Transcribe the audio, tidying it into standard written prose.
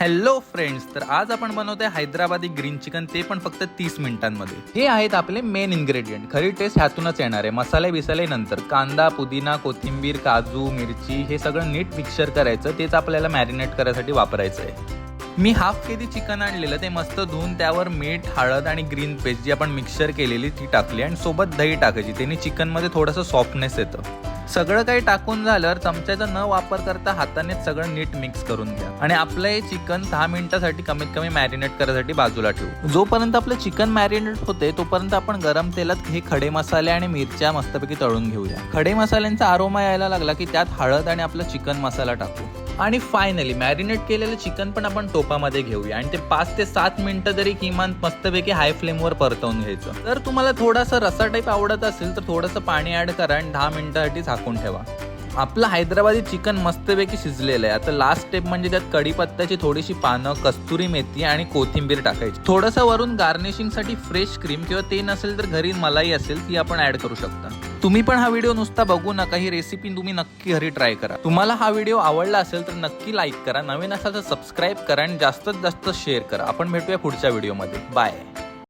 Hello friends, तर आज आपण बनवतोय हैदराबादी ग्रीन चिकन, ते पण फक्त 30 मिनिटांमध्ये. हे आहेत आपले मेन इन्ग्रेडियंट. खरी टेस्ट ह्यातूनच येणार आहे. मसाले बिसाले नंतर. कांदा, पुदिना, कोथिंबीर, काजू, मिरची हे सगळं नीट मिक्सर करायचं. तेच आपल्याला मॅरिनेट करायसाठी वापरायचं आहे. मी हाफ केजी चिकन आणलेलं, ते मस्त धुवून त्यावर मीठ, हळद आणि ग्रीन पेस्ट जी आपण मिक्सर केलेली ती टाकली आणि सोबत दही टाकायची. त्याने चिकनमध्ये थोडंसं सॉफ्टनेस येतं. सगळं काही टाकून झाल्यावर चमच्याचा न वापर करता हातानेच सगळं नीट मिक्स करून घ्या आणि आपलं हे चिकन 10 मिनिटासाठी कमीत कमी मॅरिनेट करायसाठी बाजूला ठेवू. जोपर्यंत आपलं चिकन मॅरिनेट होते तोपर्यंत आपण गरम तेलात हे खडे मसाले आणि मिरच्या मस्तपैकी तळून घेऊया. खडे मसाल्यांचा आरोमा यायला लागला की त्यात हळद आणि आपला चिकन मसाला टाकू आणि फायनली मॅरिनेट केलेलं चिकन पण आपण टोपामध्ये घेऊया आणि ते 5 ते 7 मिनिटं तरी किमान मस्तपैकी हाय फ्लेमवर परतवून घ्यायचं. जर तुम्हाला थोडासा रसा टाईप आवडत असेल तर थोडंसं पाणी ऍड करा आणि 10 मिनिटासाठी झाकून ठेवा. आपलं हैदराबादी चिकन मस्तपैकी शिजलेलं आहे. आता लास्ट स्टेप म्हणजे त्यात कढीपत्त्याची थोडीशी पानं, कस्तुरी मेथी आणि कोथिंबीर टाकायची. थोडंसं वरून गार्निशिंगसाठी फ्रेश क्रीम किंवा ते नसेल तर घरी मलाई असेल ती आपण ऍड करू शकता. तुम्ही पण हा व्हिडिओ नुसता बघू नका, ही रेसिपी तुम्ही नक्की घरी ट्राय करा. तुम्हाला हा व्हिडिओ आवडला असेल तर नक्की लाईक करा, नवीन असाल तर सबस्क्राईब करा आणि जास्तीत जास्त शेअर करा. आपण भेटूया पुढच्या व्हिडिओमध्ये. बाय.